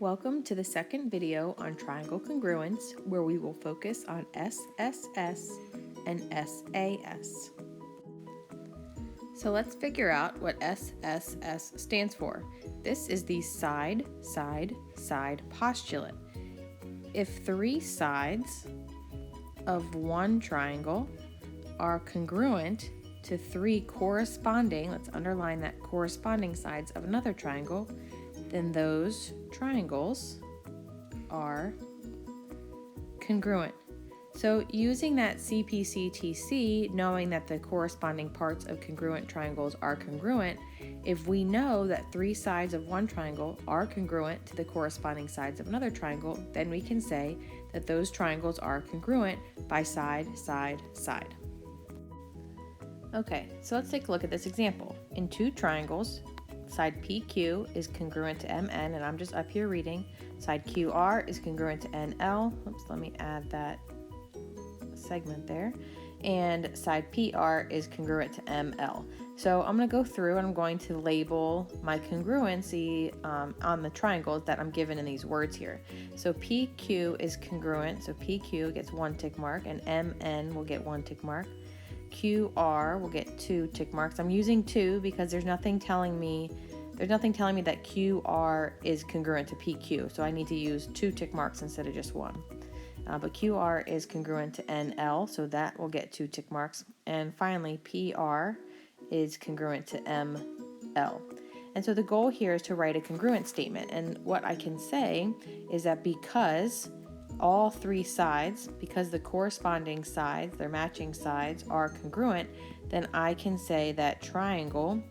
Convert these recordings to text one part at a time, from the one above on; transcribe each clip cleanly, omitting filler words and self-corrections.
Welcome to the second video on triangle congruence, where we will focus on SSS and SAS. So let's figure out what SSS stands for. This is the side, side, side postulate. If three sides of one triangle are congruent to three corresponding, let's underline that, corresponding sides of another triangle, then those triangles are congruent. So using that CPCTC, knowing that the corresponding parts of congruent triangles are congruent, if we know that three sides of one triangle are congruent to the corresponding sides of another triangle, then we can say that those triangles are congruent by side, side, side. Okay, so let's take a look at this example. In two triangles, side PQ is congruent to MN, and I'm just up here reading. Side QR is congruent to NL. Oops, let me add that segment there. And side PR is congruent to ML. So I'm going to go through and I'm going to label my congruency on the triangles that I'm given in these words here. So PQ is congruent, so PQ gets one tick mark, and MN will get one tick mark. QR will get two tick marks. I'm using two because there's nothing telling me that QR is congruent to PQ, so I need to use two tick marks instead of just one. But QR is congruent to NL, so that will get two tick marks. And finally, PR is congruent to ML. And so the goal here is to write a congruent statement. And what I can say is that because all three sides, because the corresponding sides, their matching sides, are congruent, then I can say that triangle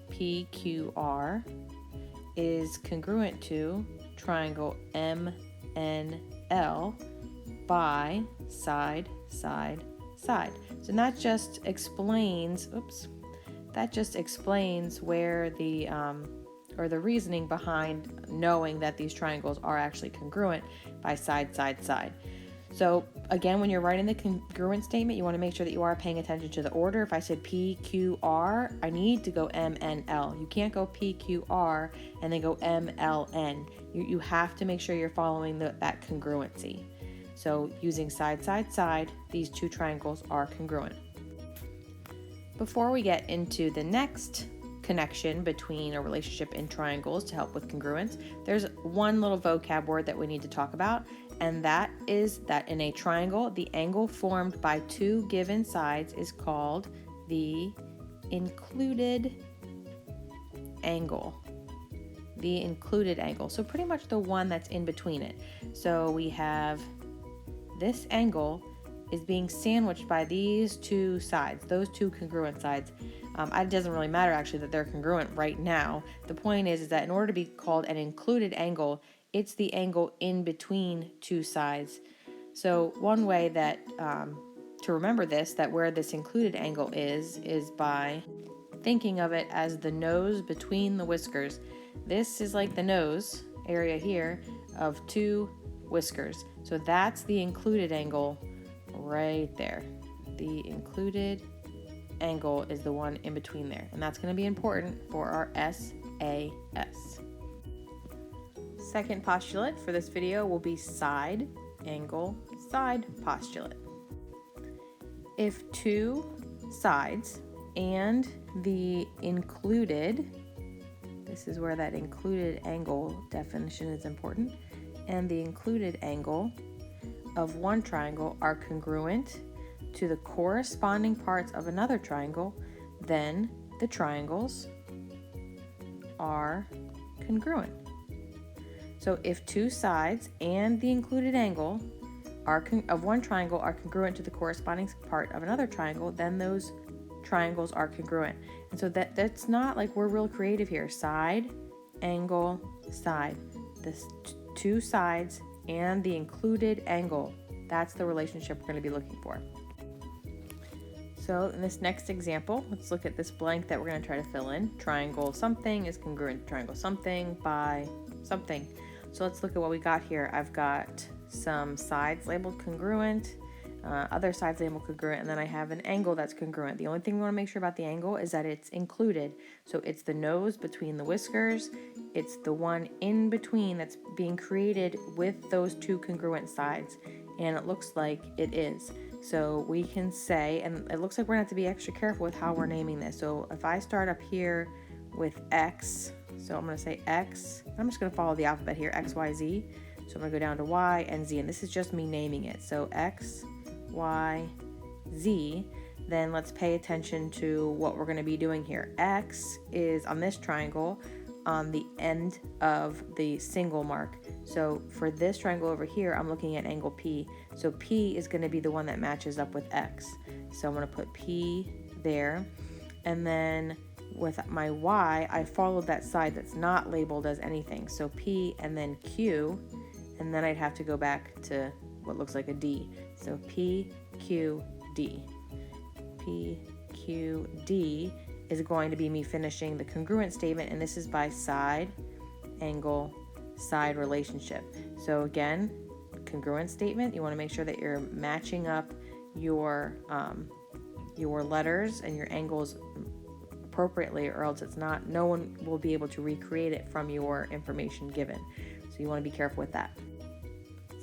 PQR is congruent to triangle MNL by side, side, side. So that just explains, where the reasoning behind knowing that these triangles are actually congruent by side, side, side. So again, when you're writing the congruent statement, you want to make sure that you are paying attention to the order. If I said PQR, I need to go MNL. You can't go PQR and then go MLN. You have to make sure you're following that congruency. So using side, side, side, these two triangles are congruent. Before we get into the next connection between a relationship in triangles to help with congruence, there's one little vocab word that we need to talk about, and that is that in a triangle, the angle formed by two given sides is called the included angle. The included angle. So pretty much the one that's in between it. So we have this angle is being sandwiched by these two sides, those two congruent sides. It doesn't really matter actually that they're congruent right now. The point is that in order to be called an included angle, it's the angle in between two sides. So one way that to remember this, that where this included angle is by thinking of it as the nose between the whiskers. This is like the nose area here of two whiskers. So that's the included angle right there. The included angle is the one in between there, and that's going to be important for our SAS. Second postulate for this video will be side, angle, side postulate. If two sides and the included, this is where that included angle definition is important, and the included angle of one triangle are congruent to the corresponding parts of another triangle, then the triangles are congruent. So if two sides and the included angle of one triangle are congruent to the corresponding part of another triangle, then those triangles are congruent. And so that's not like we're real creative here. Side, angle, side. The two sides and the included angle. That's the relationship we're going to be looking for. So in this next example, let's look at this blank that we're going to try to fill in. Triangle something is congruent to triangle something by something. So let's look at what we got here. I've got some sides labeled congruent, other sides labeled congruent, and then I have an angle that's congruent. The only thing we want to make sure about the angle is that it's included. So it's the nose between the whiskers It's the one in between that's being created with those two congruent sides, and it looks like it is. So we can say, and it looks like we're going to have to be extra careful with how we're naming this. So if I start up here with X, so I'm going to say X, I'm just going to follow the alphabet here, X, Y, Z. So I'm going to go down to Y and Z, and this is just me naming it. So X, Y, Z. Then let's pay attention to what we're going to be doing here. X is on this triangle on the end of the single mark. So for this triangle over here, I'm looking at angle P. So P is going to be the one that matches up with X. So I'm going to put P there. And then with my Y, I followed that side that's not labeled as anything. So P and then Q, and then I'd have to go back to what looks like a D. So P, Q, D. P, Q, D is going to be me finishing the congruent statement, and this is by side, angle, side relationship. So again, congruent statement, you want to make sure that you're matching up your letters and your angles appropriately, or else it's not, no one will be able to recreate it from your information given. So you want to be careful with that.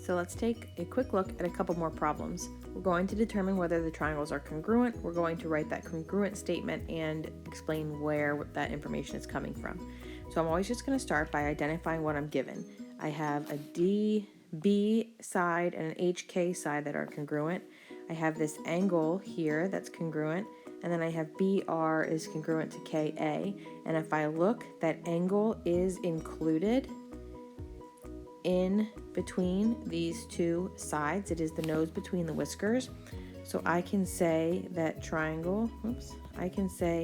So let's take a quick look at a couple more problems. We're going to determine whether the triangles are congruent. We're going to write that congruent statement and explain where that information is coming from. So I'm always just going to start by identifying what I'm given. I have a DB side and an HK side that are congruent. I have this angle here that's congruent, and then I have BR is congruent to KA. And if I look, that angle is included in between these two sides. It is the nose between the whiskers. So I can say that triangle, DBR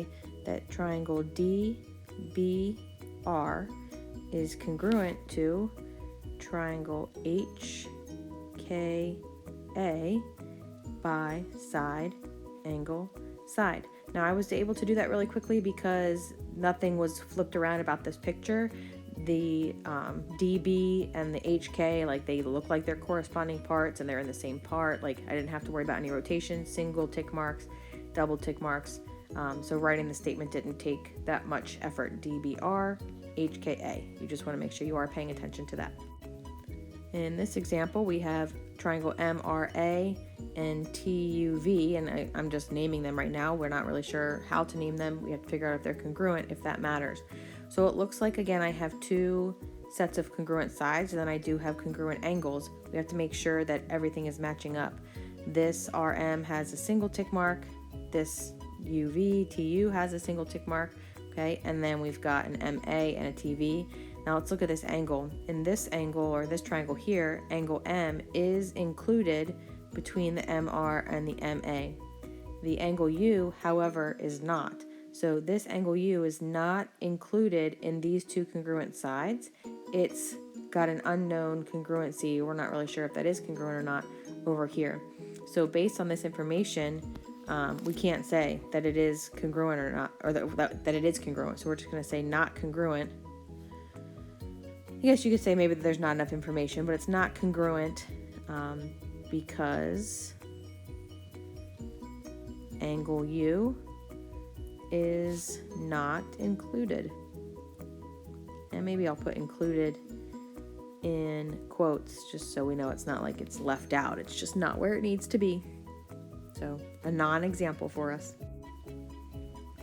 is congruent to triangle HKA by side, angle, side. Now I was able to do that really quickly because nothing was flipped around about this picture. The DB and the HK, like they look like they're corresponding parts and they're in the same part. Like I didn't have to worry about any rotation, single tick marks, double tick marks. So writing the statement didn't take that much effort. DBR, HKA. You just want to make sure you are paying attention to that. In this example, we have triangle MRA and TUV, and I'm just naming them right now. We're not really sure how to name them. We have to figure out if they're congruent, if that matters. So it looks like, again, I have two sets of congruent sides, and then I do have congruent angles. We have to make sure that everything is matching up. This RM has a single tick mark. This TU has a single tick mark, okay? And then we've got an MA and a TV. Now let's look at this angle. In this angle, or this triangle here, angle M is included between the MR and the MA. The angle U, however, is not. So this angle U is not included in these two congruent sides. It's got an unknown congruency. We're not really sure if that is congruent or not over here. So based on this information, we can't say that it is congruent or not, or that it is congruent. So we're just going to say not congruent. I guess you could say maybe that there's not enough information, but it's not congruent because angle U is not included. And maybe I'll put included in quotes just so we know it's not like it's left out. It's just not where it needs to be. So a non-example for us.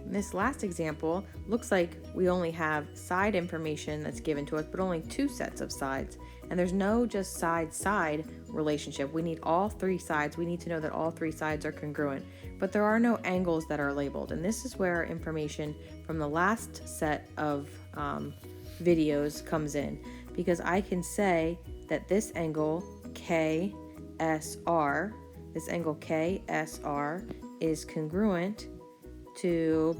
This last example looks like we only have side information that's given to us, but only two sets of sides. And there's no just side-side relationship. We need all three sides. We need to know that all three sides are congruent. But there are no angles that are labeled. And this is where information from the last set of videos comes in. Because I can say that this angle KSR, is congruent to,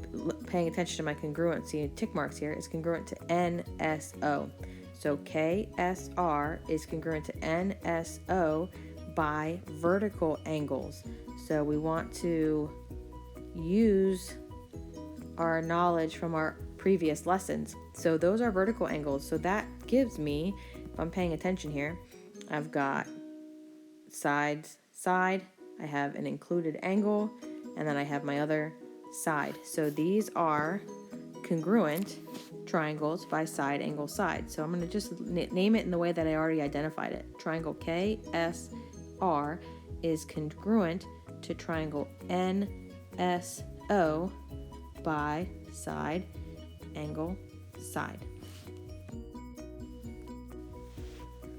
paying attention to my congruency tick marks here, is congruent to NSO. So KSR is congruent to NSO by vertical angles. So we want to use our knowledge from our previous lessons. So those are vertical angles. So that gives me, if I'm paying attention here, I've got side, I have an included angle, and then I have my other side. So these are congruent triangles by side, angle, side. So I'm going to just name it in the way that I already identified it. Triangle KSR is congruent to triangle NSO by side, angle, side.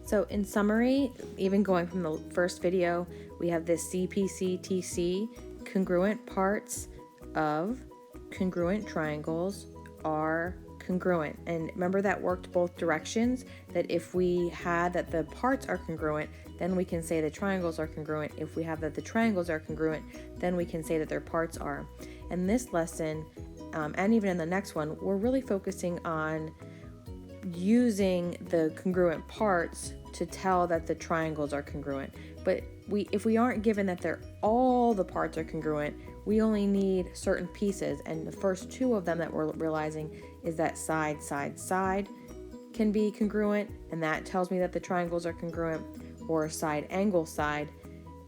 So in summary, even going from the first video, we have this CPCTC, congruent parts of congruent triangles are congruent. And remember that worked both directions, that if we had that the parts are congruent, then we can say the triangles are congruent. If we have that the triangles are congruent, then we can say that their parts are. And this lesson, and even in the next one, we're really focusing on using the congruent parts to tell that the triangles are congruent. But if we aren't given that all the parts are congruent, we only need certain pieces, and the first two of them that we're realizing is that side, side, side can be congruent, and that tells me that the triangles are congruent, or side, angle, side,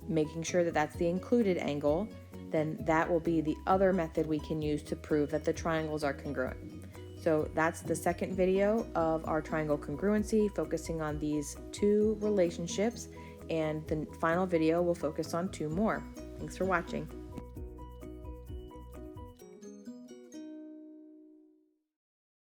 making sure that that's the included angle, then that will be the other method we can use to prove that the triangles are congruent. So that's the second video of our triangle congruency, focusing on these two relationships, and the final video will focus on two more. Thanks for watching.